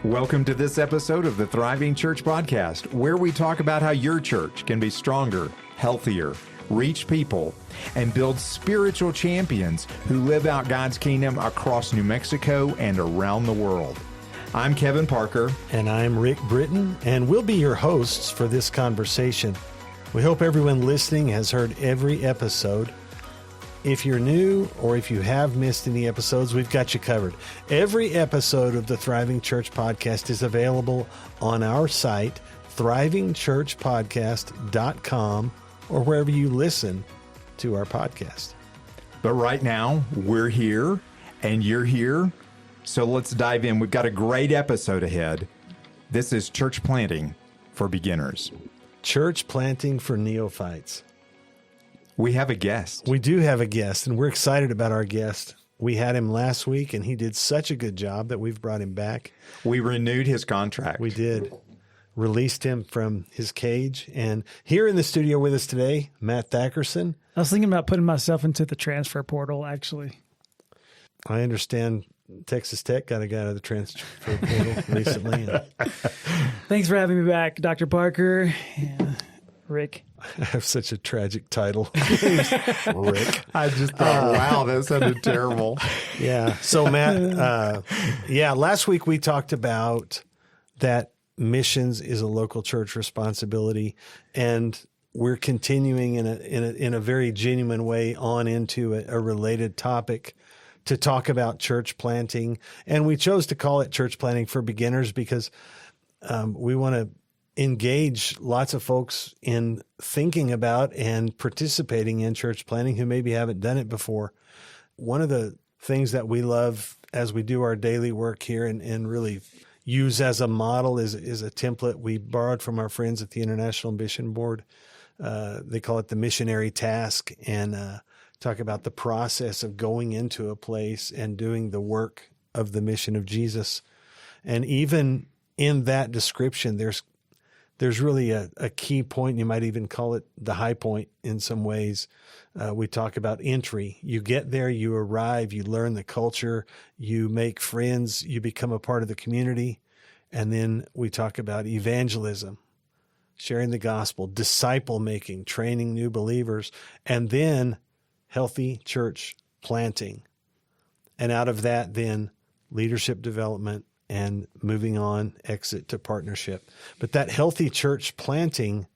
Welcome to this episode of the Thriving Church Podcast, where we talk about how your church can be stronger, healthier, reach people, and build spiritual champions who live out God's kingdom across New Mexico and around the world. I'm Kevin Parker. And I'm Rick Britton, and we'll be your hosts for this conversation. We hope everyone listening has heard every episode. If you're new or if you have missed any episodes, we've got you covered. Every episode of the Thriving Church Podcast is available on our site, thrivingchurchpodcast.com, or wherever you listen to our podcast. But right now, we're here and you're here. So let's dive in. We've got a great episode ahead. This is Church Planting for Beginners. Church Planting for Neophytes. We have a guest. We do have a guest, and we're excited about our guest. We had him last week, and he did such a good job that we've brought him back. We renewed his contract. We did. Released him from his cage. And here in the studio with us today, Matt Thackerson. I was thinking about putting myself into the transfer portal, actually. I understand Texas Tech got a guy out of the transfer portal recently. Thanks for having me back, Dr. Parker and Rick. I have such a tragic title. Rick. I just thought, wow, that sounded terrible. Yeah. So, Matt, last week we talked about that missions is a local church responsibility, and we're continuing in a very genuine way on into a related topic to talk about church planting. And we chose to call it Church Planting for Beginners because we want to engage lots of folks in thinking about and participating in church planting who maybe haven't done it before. One of the things that we love as we do our daily work here and really use as a model is a template we borrowed from our friends at the International Mission Board. They call it the missionary task, and talk about the process of going into a place and doing the work of the mission of Jesus. And even in that description, there's really a key point. You might even call it the high point in some ways. We talk about entry. You get there, you arrive, you learn the culture, you make friends, you become a part of the community. And then we talk about evangelism, sharing the gospel, disciple making, training new believers, and then healthy church planting. And out of that, then leadership development, and moving on, exit to partnership. But that healthy church planting,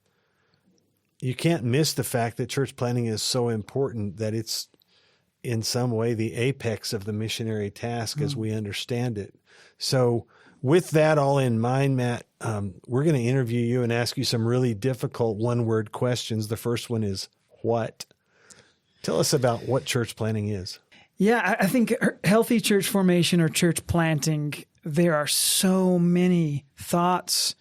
you can't miss the fact that church planting is so important that it's in some way the apex of the missionary task as we understand it. So with that all in mind, Matt, we're going to interview you and ask you some really difficult one-word questions. The first one is what? Tell us about what church planting is. Yeah, I think healthy church formation or church planting, there are so many thoughts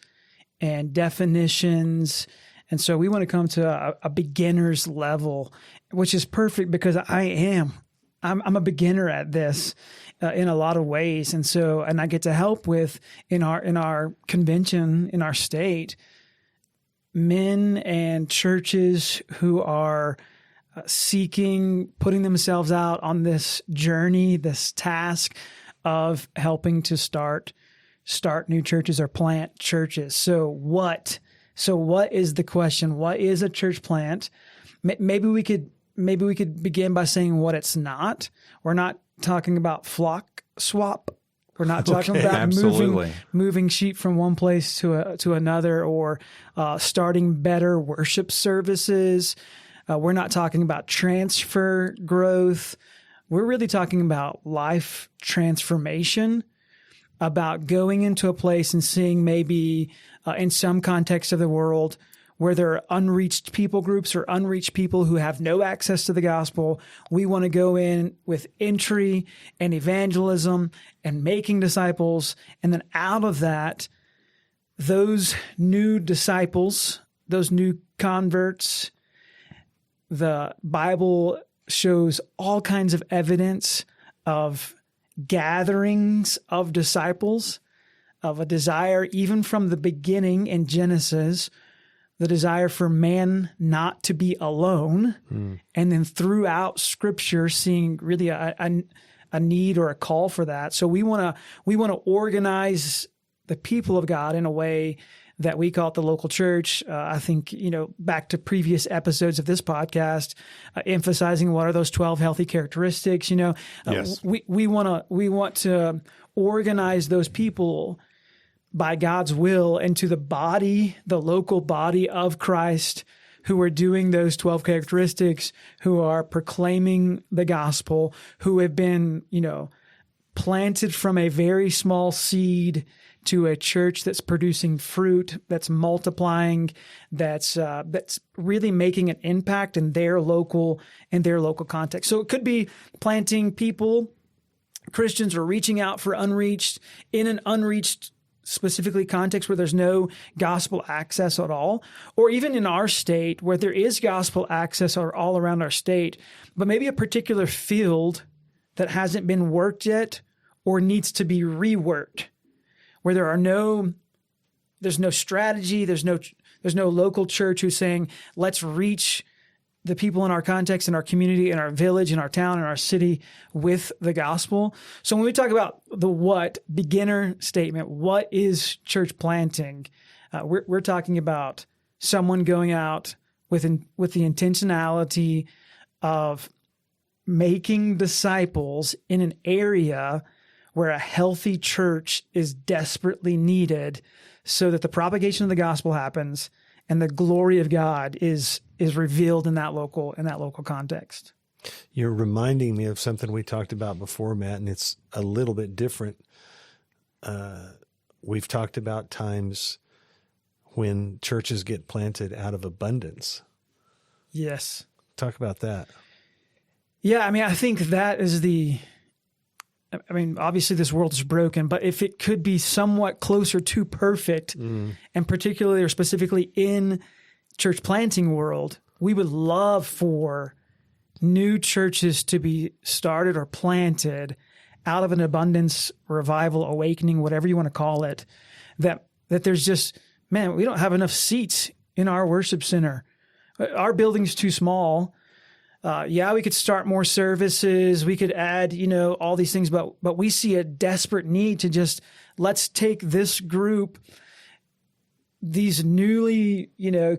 and definitions. And so we want to come to a beginner's level, which is perfect because I'm a beginner at this in a lot of ways. And I get to help with in our convention, in our state, men and churches who are putting themselves out on this journey, this task of helping to start new churches or plant churches. So what is the question? What is a church plant? Maybe we could begin by saying what it's not. We're not talking about flock swap. We're not talking about moving sheep from one place to another, or starting better worship services. We're not talking about transfer growth. We're really talking about life transformation, about going into a place and seeing maybe in some context of the world where there are unreached people groups or unreached people who have no access to the gospel. We want to go in with entry and evangelism and making disciples. And then out of that, those new disciples, those new converts, the Bible shows all kinds of evidence of gatherings of disciples, of a desire, even from the beginning in Genesis, the desire for man not to be alone. And then throughout Scripture, seeing really a need or a call for that. So we want to organize the people of God in a way that we call it the local church. I think, back to previous episodes of this podcast, emphasizing what are those 12 healthy characteristics. Yes. We want to organize those people by God's will into the local body of Christ, who are doing those 12 characteristics, who are proclaiming the gospel, who have been, planted from a very small seed to a church that's producing fruit, that's multiplying, that's really making an impact in their local context. So it could be planting people, Christians, are reaching out for unreached in an unreached specifically context where there's no gospel access at all, or even in our state where there is gospel access all around our state, but maybe a particular field that hasn't been worked yet or needs to be reworked, where there's no strategy, there's no local church who's saying, let's reach the people in our context, in our community, in our village, in our town, in our city with the gospel. So when we talk about the what beginner statement, what is church planting? We're talking about someone going out with the intentionality of making disciples in an area where a healthy church is desperately needed so that the propagation of the gospel happens and the glory of God is revealed in that local context. You're reminding me of something we talked about before, Matt, and it's a little bit different. We've talked about times when churches get planted out of abundance. Yes. Talk about that. Yeah, I think that is obviously this world is broken, but if it could be somewhat closer to perfect, and particularly or specifically in church planting world, we would love for new churches to be started or planted out of an abundance, revival, awakening, whatever you want to call it, that there's just, man, we don't have enough seats in our worship center. Our building's too small. We could start more services. We could add, all these things, but we see a desperate need to just, let's take this group, these newly,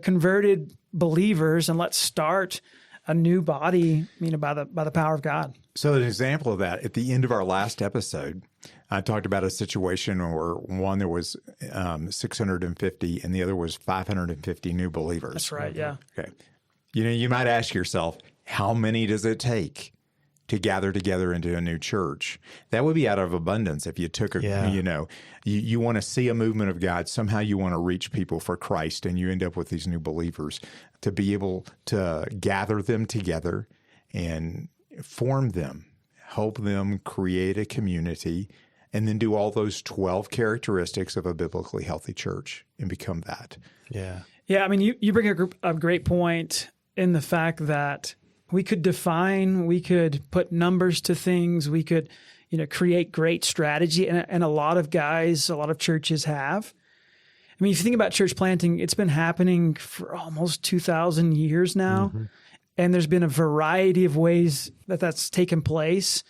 converted believers, and let's start a new body, by the power of God. So an example of that, at the end of our last episode, I talked about a situation where one, there was 650 and the other was 550 new believers. That's right, yeah. Okay. You might ask yourself, how many does it take to gather together into a new church? That would be out of abundance if you took you want to see a movement of God. Somehow you want to reach people for Christ, and you end up with these new believers. To be able to gather them together and form them, help them create a community, and then do all those 12 characteristics of a biblically healthy church and become that. Yeah. Yeah, you bring a great point in the fact that we could define, we could put numbers to things, we could, create great strategy. And a lot of churches have. If you think about church planting, it's been happening for almost 2,000 years now. Mm-hmm. And there's been a variety of ways that's taken place.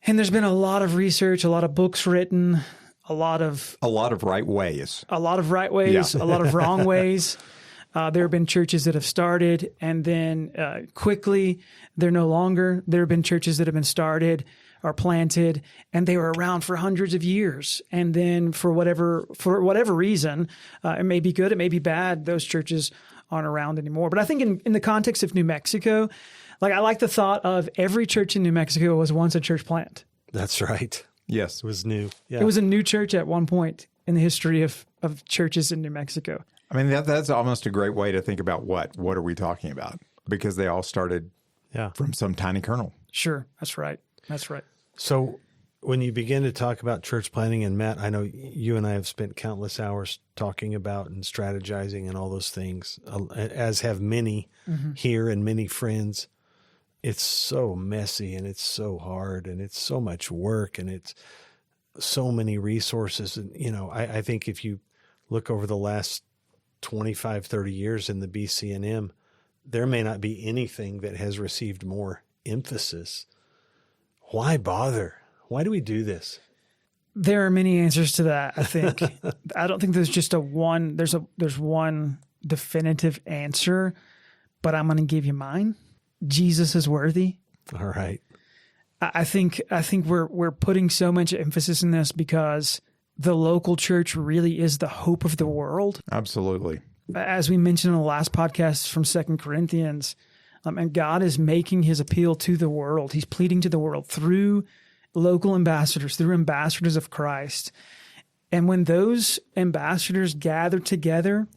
And there's been a lot of research, a lot of books written, a lot of right ways, a lot of wrong ways. There have been churches that have started and then quickly they're no longer. There have been churches that have been started or planted and they were around for hundreds of years. And then for whatever reason, it may be good, it may be bad, those churches aren't around anymore. But I think in the context of New Mexico, I like the thought of every church in New Mexico was once a church plant. That's right. Yes. It was new. Yeah. It was a new church at one point in the history of churches in New Mexico. That's almost a great way to think about what are we talking about? Because they all started from some tiny kernel. Sure. That's right. That's right. So when you begin to talk about church planting, and Matt, I know you and I have spent countless hours talking about and strategizing and all those things, as have many here and many friends. It's so messy and it's so hard and it's so much work and it's so many resources. And, I think if you look over the last 25, 30 years in the BCNM, there may not be anything that has received more emphasis. Why bother? Why do we do this? There are many answers to that, I think. I don't think there's just there's one definitive answer, but I'm going to give you mine. Jesus is worthy. All right. I think we're putting so much emphasis in this because the local church really is the hope of the world. Absolutely. As we mentioned in the last podcast from 2 Corinthians, and God is making his appeal to the world. He's pleading to the world through local ambassadors, through ambassadors of Christ. And when those ambassadors gather together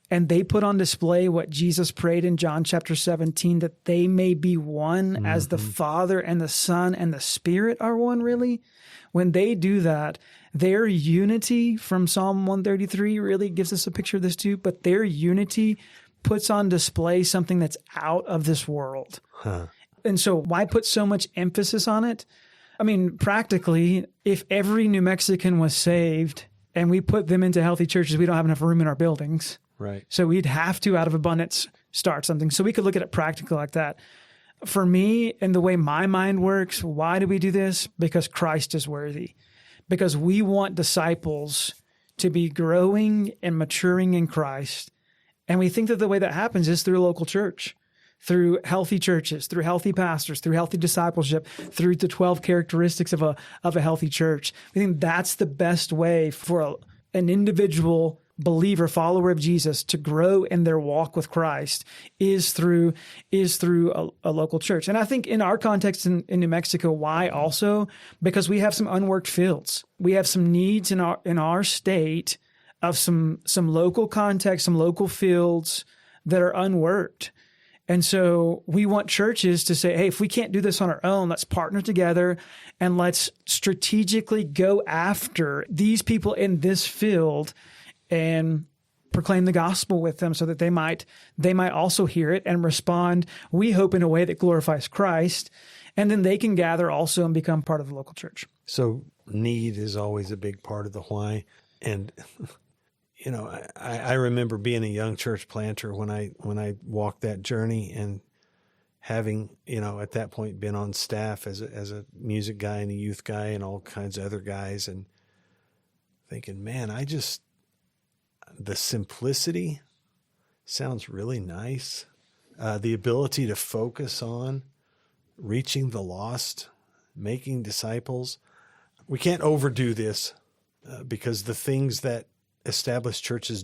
and they put on display what Jesus prayed in John chapter 17, that they may be one as the Father and the Son and the Spirit are one, really. When they do that, their unity from Psalm 133 really gives us a picture of this too, but their unity puts on display something that's out of this world. And so why put so much emphasis on it? I mean, practically, if every New Mexican was saved and we put them into healthy churches, we don't have enough room in our buildings. Right. So we'd have to, out of abundance, start something. So we could look at it practically like that. For me, and the way my mind works, why do we do this? Because Christ is worthy. Because we want disciples to be growing and maturing in Christ. And we think that the way that happens is through a local church, through healthy churches, through healthy pastors, through healthy discipleship, through the 12 characteristics of a healthy church. We think that's the best way for an individual believer, follower of Jesus, to grow in their walk with Christ is through a local church. And I think in our context in New Mexico, why also? Because we have some unworked fields. We have some needs in our state of some local context, some local fields that are unworked. And so we want churches to say, hey, if we can't do this on our own, let's partner together and let's strategically go after these people in this field and proclaim the gospel with them so that they might also hear it and respond, we hope, in a way that glorifies Christ. And then they can gather also and become part of the local church. So need is always a big part of the why. And you know, I remember being a young church planter when I walked that journey and having, you know, at that point been on staff as a music guy and a youth guy and all kinds of other guys, and thinking, man, the simplicity sounds really nice. The ability to focus on reaching the lost, making disciples. We can't overdo this because the things that established churches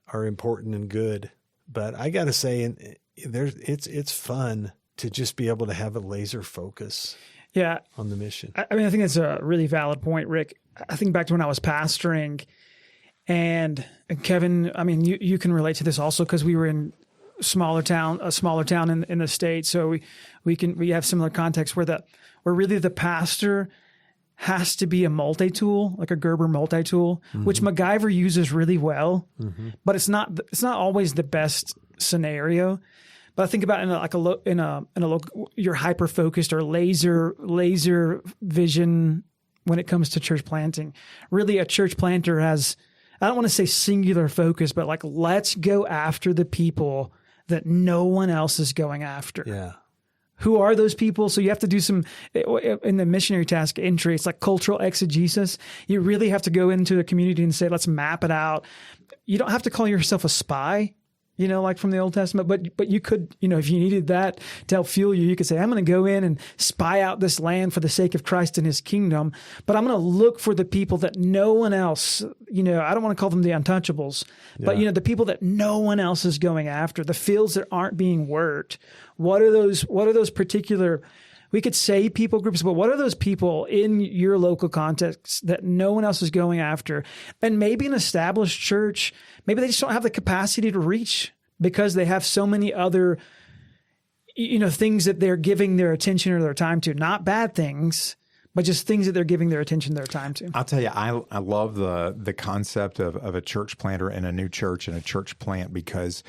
are important and good, but I got to say, it's fun to just be able to have a laser focus. Yeah, on the mission. I mean, I think that's a really valid point, Rick. I think back to when I was pastoring, and Kevin, I mean, you can relate to this also because we were in a smaller town in the state, so we have similar context where really the pastor has to be a multi-tool, like a Gerber multi-tool, which MacGyver uses really well, but it's not always the best scenario. But I think about you're hyper focused or laser vision when it comes to church planting. Really, a church planter has, I don't want to say singular focus, but like, let's go after the people that no one else is going after. Yeah. Who are those people? So you have to do some, in the missionary task entry, it's like cultural exegesis. You really have to go into the community and say, let's map it out. You don't have to call yourself a spy, you know, like from the Old Testament, but you could, you know, if you needed that to help fuel you, you could say, I'm going to go in and spy out this land for the sake of Christ and his kingdom, but I'm going to look for the people that no one else, you know, I don't want to call them the untouchables, but, you know, the people that no one else is going after, the fields that aren't being worked. What are those particular, we could say people groups, but what are those people in your local context that no one else is going after? And maybe an established church, maybe they just don't have the capacity to reach because they have so many other, you know, things that they're giving their attention or their time to. Not bad things, but just things that they're giving their attention, their time to. I'll tell you, I love the concept of a church planter and a new church and a church plant because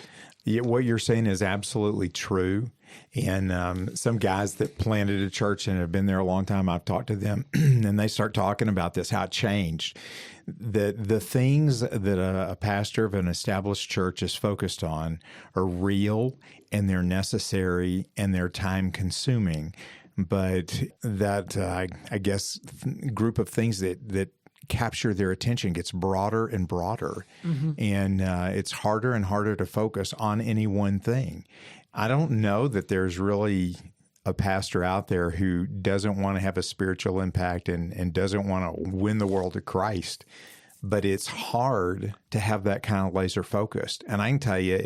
what you're saying is absolutely true. And some guys that planted a church and have been there a long time, I've talked to them, and they start talking about this, how it changed. The things that a pastor of an established church is focused on are real, and they're necessary, and they're time-consuming. But that, I guess, group of things that capture their attention gets broader and broader, and it's harder and harder to focus on any one thing. I don't know that there's really a pastor out there who doesn't want to have a spiritual impact and doesn't want to win the world to Christ. But it's hard to have that kind of laser focused. And I can tell you,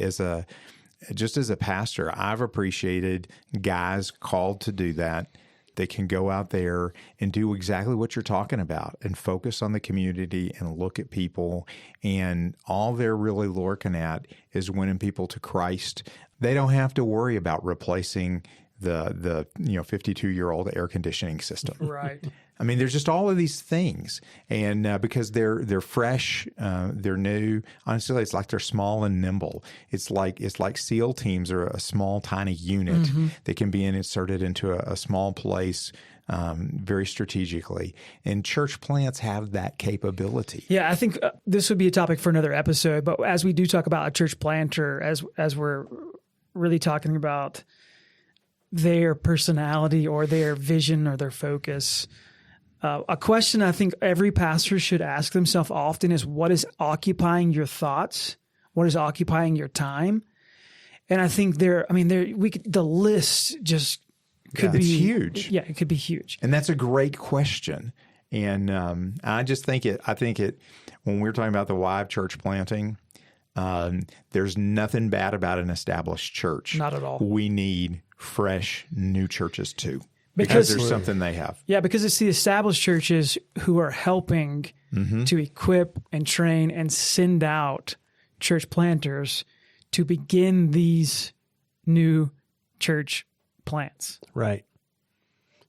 just as a pastor, I've appreciated guys called to do that. They can go out there and do exactly what you're talking about and focus on the community and look at people. And all they're really looking at is winning people to Christ. They don't have to worry about replacing the 52-year-old air conditioning system. Right. I mean, there's just all of these things, and because they're fresh, they're new. Honestly, it's like they're small and nimble. It's like SEAL teams are a small, tiny unit that can be inserted into a small place very strategically. And church plants have that capability. Yeah, I think this would be a topic for another episode. But as we do talk about a church planter, as we're really talking about their personality or their vision or their focus. A question I think every pastor should ask themselves often is, what is occupying your thoughts? What is occupying your time? And I think the list just could be huge. Yeah, it could be huge. And that's a great question. And I think when we're talking about the why of church planting, there's nothing bad about an established church. Not at all. We need fresh, new churches too. Because there's something they have. Yeah, because it's the established churches who are helping to equip and train and send out church planters to begin these new church plants. Right.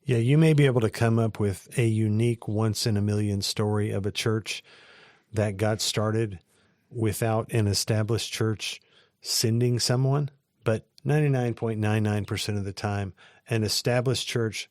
Yeah, you may be able to come up with a unique once-in-a-million story of a church that got started without an established church sending someone, but 99.99% of the time, an established church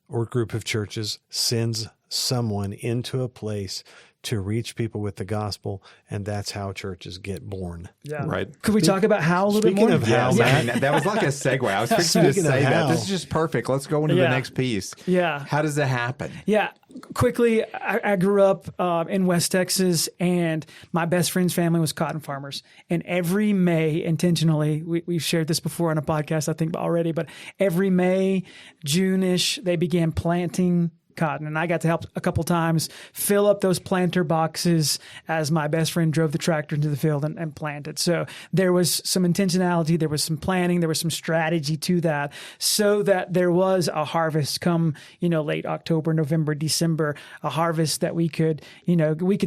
or group of churches sends someone into a place to reach people with the gospel, and that's how churches get born. Yeah. Right. Could we talk about how a little bit more? Speaking of how, Man, that was like a segue. I was fixing to say that. This is just perfect. Let's go into the next piece. Yeah. How does that happen? Yeah. Quickly, I grew up in West Texas, and my best friend's family was cotton farmers. And every May, intentionally, we've shared this before on a podcast, I think, already, but every May, June-ish, they began planting cotton. And I got to help a couple times fill up those planter boxes as my best friend drove the tractor into the field and planted. So there was some intentionality, there was some planning, there was some strategy to that, so that there was a harvest come, late October, November, December, a harvest that we could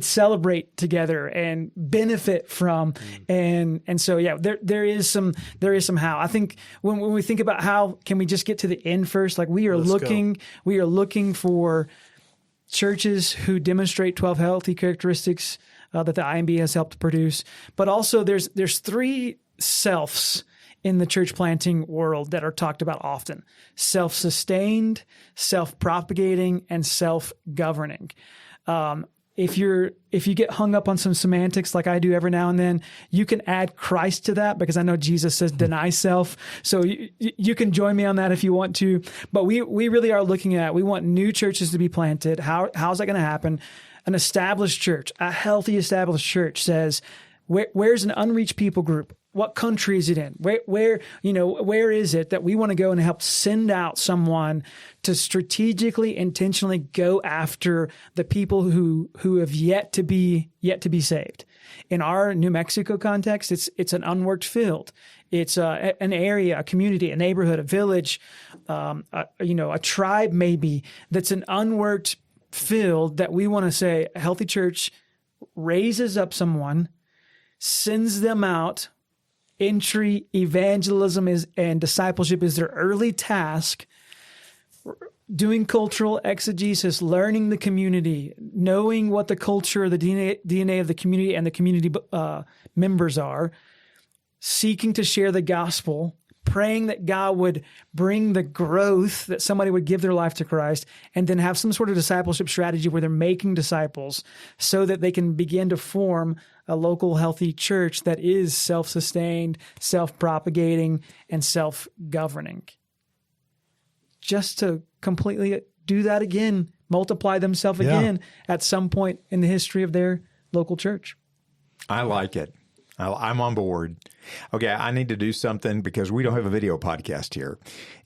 celebrate together and benefit from. And so, yeah, there is some how. I think when we think about how, can we just get to the end first? Like we are looking for churches who demonstrate 12 healthy characteristics that the IMB has helped produce. But also there's three selves in the church planting world that are talked about often: self-sustained, self-propagating, and self-governing. If you get hung up on some semantics like I do every now and then, you can add Christ to that, because I know Jesus says deny self. So you can join me on that if you want to. But we really are looking at, we want new churches to be planted. How's that going to happen? An established church, a healthy established church says, where's an unreached people group? What country is it in? Where is it that we want to go and help send out someone to strategically, intentionally go after the people who have yet to be saved? In our New Mexico context, it's an unworked field. It's an area, a community, a neighborhood, a village, a tribe maybe, that's an unworked field that we want to say a healthy church raises up someone, sends them out. Entry, evangelism and discipleship is their early task. Doing cultural exegesis, learning the community, knowing what the culture, the DNA of the community and the community members are, seeking to share the gospel, praying that God would bring the growth, that somebody would give their life to Christ, and then have some sort of discipleship strategy where they're making disciples so that they can begin to form a local healthy church that is self-sustained, self-propagating, and self-governing. Just to completely do that again, multiply themselves again at some point in the history of their local church. I like it. I'm on board. Okay, I need to do something because we don't have a video podcast here,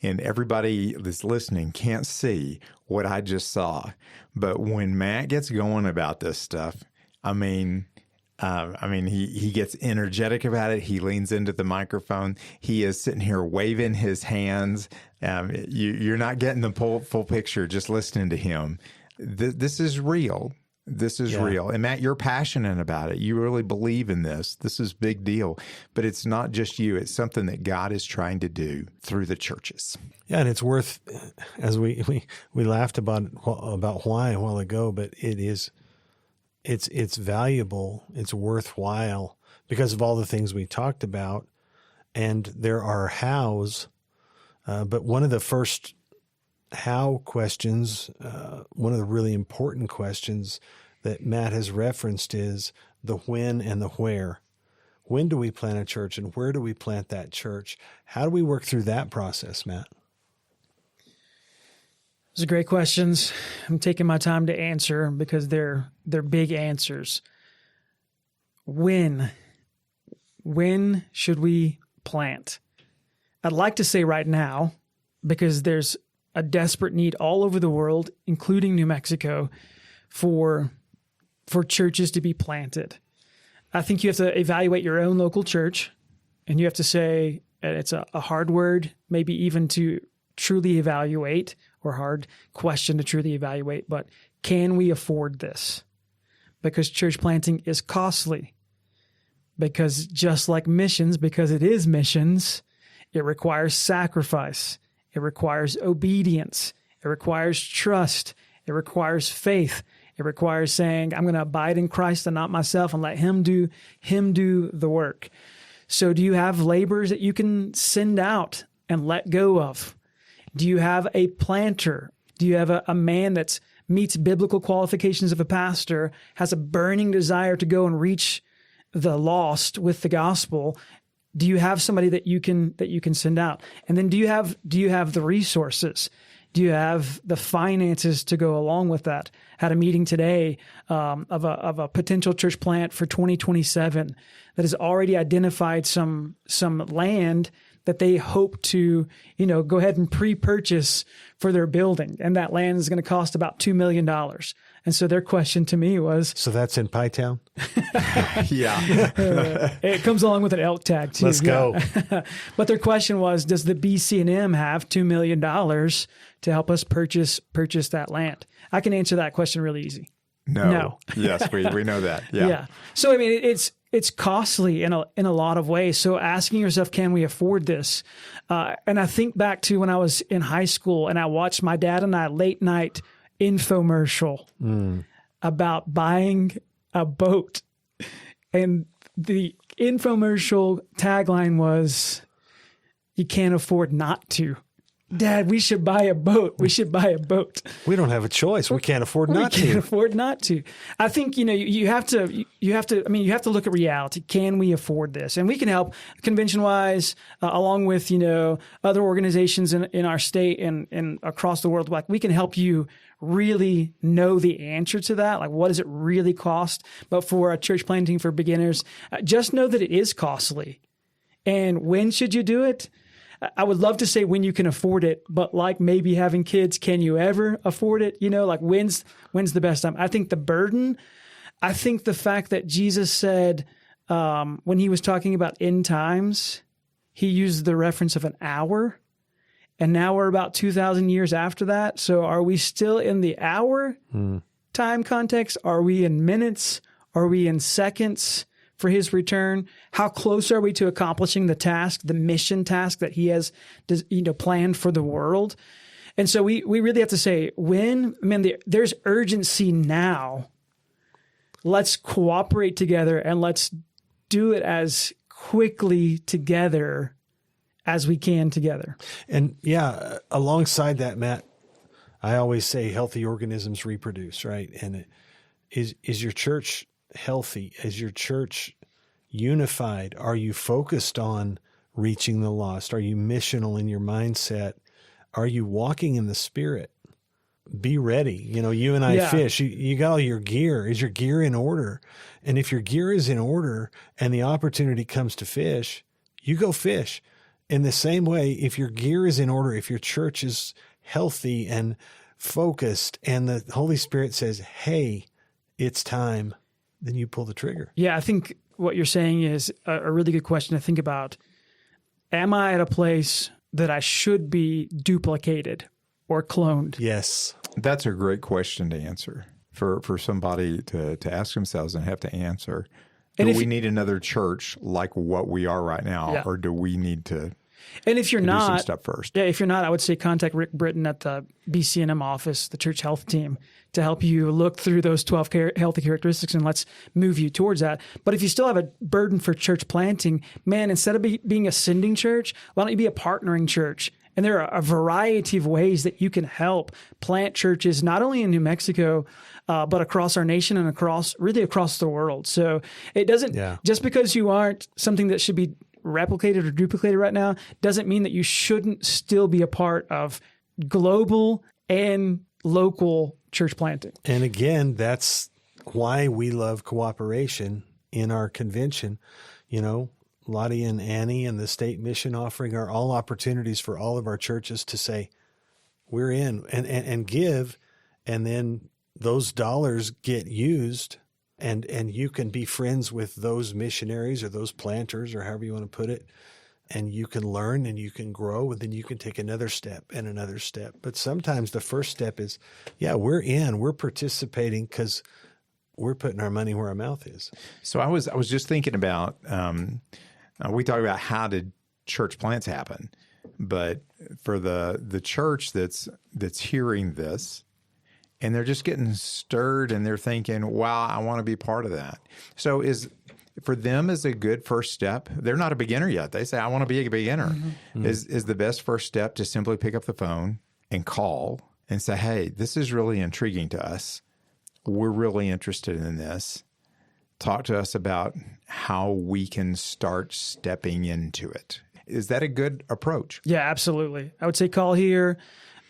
and everybody that's listening can't see what I just saw. But when Matt gets going about this stuff, he gets energetic about it. He leans into the microphone. He is sitting here waving his hands. You're not getting the full picture just listening to him. This is real. This is real. And Matt, you're passionate about it. You really believe in this. This is a big deal. But it's not just you. It's something that God is trying to do through the churches. Yeah, and it's worth, as we laughed about why a while ago, but it's valuable. It's worthwhile because of all the things we talked about. And there are hows. But one of the first how questions, one of the really important questions that Matt has referenced is the when and the where. When do we plant a church and where do we plant that church? How do we work through that process, Matt? Those are great questions. I'm taking my time to answer because they're big answers. When should we plant? I'd like to say right now, because there's a desperate need all over the world, including New Mexico, for churches to be planted. I think you have to evaluate your own local church, and you have to say, and it's a hard word, maybe even to truly evaluate, or hard question to truly evaluate, but can we afford this? Because church planting is costly. Because just like missions, because it is missions, it requires sacrifice. It requires obedience. It requires trust. It requires faith. It requires saying, I'm going to abide in Christ and not myself and let him do the work. So do you have laborers that you can send out and let go of? Do you have a planter? Do you have a man that meets biblical qualifications of a pastor, has a burning desire to go and reach the lost with the gospel? Do you have somebody that you can send out? And then do you have the resources? Do you have the finances to go along with that? Had a meeting today of a potential church plant for 2027 that has already identified some land that they hope to, go ahead and pre-purchase for their building. And that land is going to cost about $2 million. And so their question to me was... So that's in Pytown? Yeah. It comes along with an elk tag, too. Let's go. But their question was, does the BC&M have $2 million to help us purchase that land? I can answer that question really easy. No. Yes, we know that. Yeah. So, it's costly in a lot of ways. So asking yourself, can we afford this? And I think back to when I was in high school and I watched my dad and I late night infomercial about buying a boat. And the infomercial tagline was, you can't afford not to. Dad, we should buy a boat. We should buy a boat. We don't have a choice. We can't afford not to. We can't afford not to. I think, you have to look at reality. Can we afford this? And we can help convention-wise, along with, other organizations in our state and across the world. Like, we can help you really know the answer to that. Like, what does it really cost? But for a church planting for beginners, just know that it is costly. And when should you do it? I would love to say when you can afford it, but like maybe having kids, can you ever afford it? Like when's the best time? I think the burden, I think the fact that Jesus said, when he was talking about end times, he used the reference of an hour, and now we're about 2,000 years after that. So are we still in the hour time context? Are we in minutes? Are we in seconds for his return? How close are we to accomplishing the task, the mission task that he has, planned for the world? And so we really have to say, there's urgency now. Let's cooperate together and let's do it as quickly together as we can together. And alongside that, Matt, I always say healthy organisms reproduce, right? And is your church healthy? Is your church unified? Are you focused on reaching the lost? Are you missional in your mindset? Are you walking in the Spirit? be ready. You and I fish. You got all your gear. Is your gear in order? And if your gear is in order and the opportunity comes to fish, you go fish. In the same way, if your gear is in order, if your church is healthy and focused and the Holy Spirit says, hey, it's time, then you pull the trigger. Yeah, I think what you're saying is a really good question to think about. Am I at a place that I should be duplicated or cloned? Yes. That's a great question to answer for somebody to ask themselves and have to answer. Do we need another church like what we are right now, or do we need to And if you're do not, some stuff first? Yeah, if you're not, I would say contact Rick Britton at the BCNM office, the church health team, to help you look through those 12 healthy characteristics and let's move you towards that. But if you still have a burden for church planting, man, instead of being a sending church, why don't you be a partnering church? And there are a variety of ways that you can help plant churches, not only in New Mexico, but across our nation and across the world. So it doesn't, just because you aren't something that should be replicated or duplicated right now, doesn't mean that you shouldn't still be a part of global and local church planting. And again, that's why we love cooperation in our convention. Lottie and Annie and the state mission offering are all opportunities for all of our churches to say, we're in and give, and then those dollars get used, and you can be friends with those missionaries or those planters or however you want to put it, and you can learn and you can grow, and then you can take another step and another step. But sometimes the first step is, we're participating because we're putting our money where our mouth is. So I was just thinking about, we talk about how did church plants happen, but for the church that's hearing this, and they're just getting stirred and they're thinking, wow, I want to be part of that. So for them is a good first step. They're not a beginner yet. They say, I want to be a beginner. Mm-hmm. Is the best first step to simply pick up the phone and call and say, hey, this is really intriguing to us. We're really interested in this. Talk to us about how we can start stepping into it. Is that a good approach? Yeah, absolutely. I would say call here.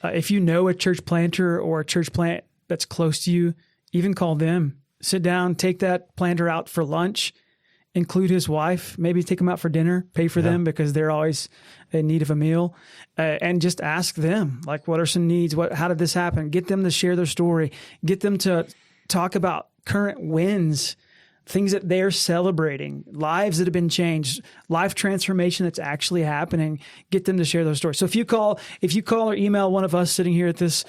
If you know a church planter or a church plant that's close to you, even call them. Sit down, take that planter out for lunch, include his wife, maybe take them out for dinner, pay for them because they're always in need of a meal, and just ask them, like, what are some needs? How did this happen? Get them to share their story. Get them to talk about current wins, things that they're celebrating, lives that have been changed, life transformation that's actually happening. Get them to share those stories. So if you call or email one of us sitting here at this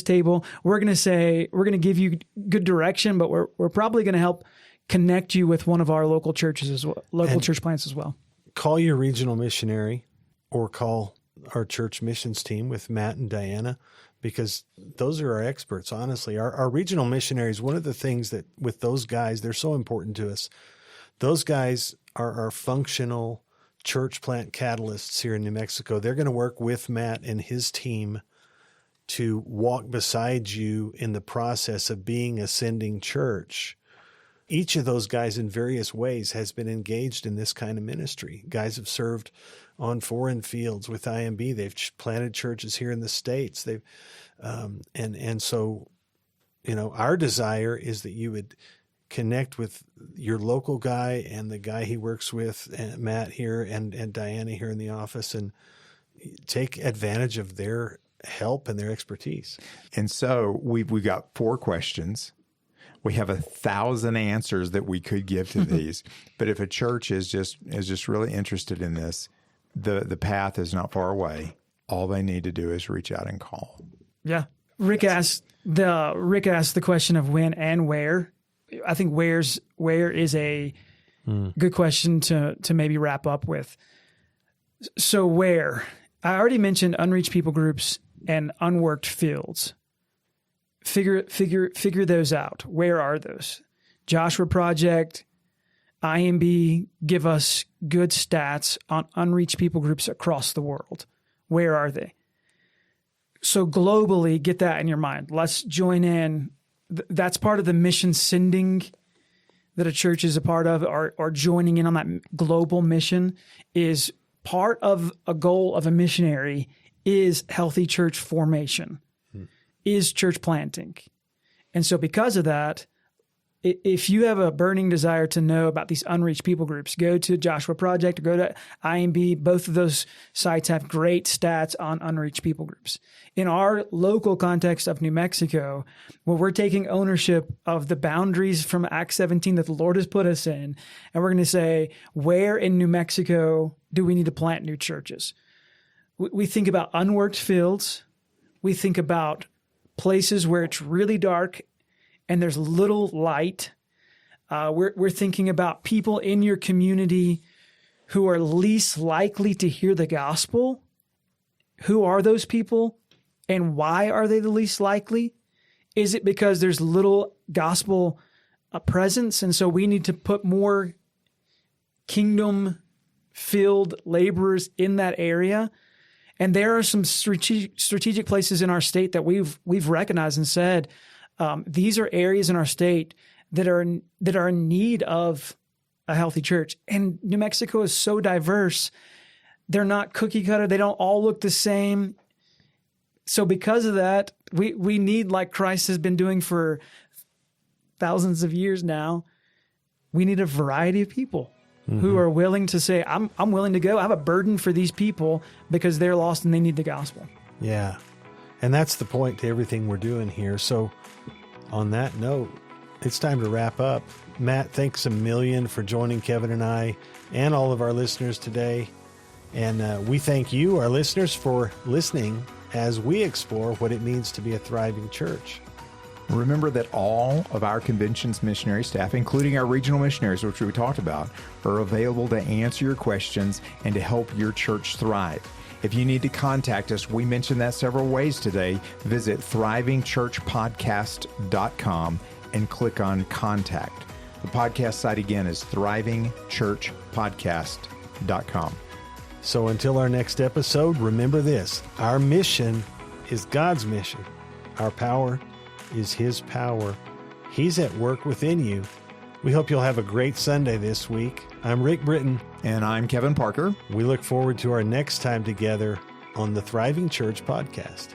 table, we're going to give you good direction, but we're probably going to help connect you with one of our local churches as well, church plants as well. Call your regional missionary or call our church missions team with Matt and Diana, because those are our experts, honestly. Our regional missionaries, one of the things that with those guys, they're so important to us. Those guys are our functional church plant catalysts here in New Mexico. They're going to work with Matt and his team to walk beside you in the process of being a sending church. Each of those guys in various ways has been engaged in this kind of ministry. Guys have served on foreign fields with IMB. They've planted churches here in the States. They've, and so, our desire is that you would connect with your local guy and the guy he works with, and Matt here and Diana here in the office, and take advantage of their help and their expertise. And so we've got 4 questions. We have 1,000 answers that we could give to these, but if a church is just really interested in this, the path is not far away. All they need to do is reach out and call. Yeah, Rick asked the question of when and where. I think where is a good question to maybe wrap up with. So where? I already mentioned unreached people groups and unworked fields. Figure those out. Where are those? Joshua Project, IMB give us good stats on unreached people groups across the world. Where are they? So globally, get that in your mind. Let's join in. That's part of the mission sending that a church is a part of, or joining in on that global mission is part of a goal of a missionary is healthy church formation. is church planting. And so because of that, if you have a burning desire to know about these unreached people groups, go to Joshua Project or go to IMB. Both of those sites have great stats on unreached people groups. In our local context of New Mexico, where we're taking ownership of the boundaries from Acts 17 that the Lord has put us in, and we're going to say, where in New Mexico do we need to plant new churches? We think about unworked fields. We think about places where it's really dark and there's little light. We're thinking about people in your community who are least likely to hear the gospel. Who are those people, and why are they the least likely? Is it because there's little gospel presence, and so we need to put more kingdom-filled laborers in that area? And there are some strategic places in our state that we've recognized and said, these are areas in our state that are in need of a healthy church. And New Mexico is so diverse. They're not cookie cutter. They don't all look the same. So because of that, we need, like Christ has been doing for thousands of years now, we need a variety of people who are willing to say, I'm willing to go. I have a burden for these people because they're lost and they need the gospel. Yeah. And that's the point to everything we're doing here. So on that note, it's time to wrap up. Matt, thanks a million for joining Kevin and I and all of our listeners today. And we thank you, our listeners, for listening as we explore what it means to be a thriving church. Remember that all of our convention's missionary staff, including our regional missionaries, which we talked about, are available to answer your questions and to help your church thrive. If you need to contact us, we mentioned that several ways today. Visit thrivingchurchpodcast.com and click on Contact. The podcast site again is thrivingchurchpodcast.com. So until our next episode, remember this: our mission is God's mission. Our power is His power. He's at work within you. We hope you'll have a great Sunday this week. I'm Rick Britton. And I'm Kevin Parker. We look forward to our next time together on the Thriving Church Podcast.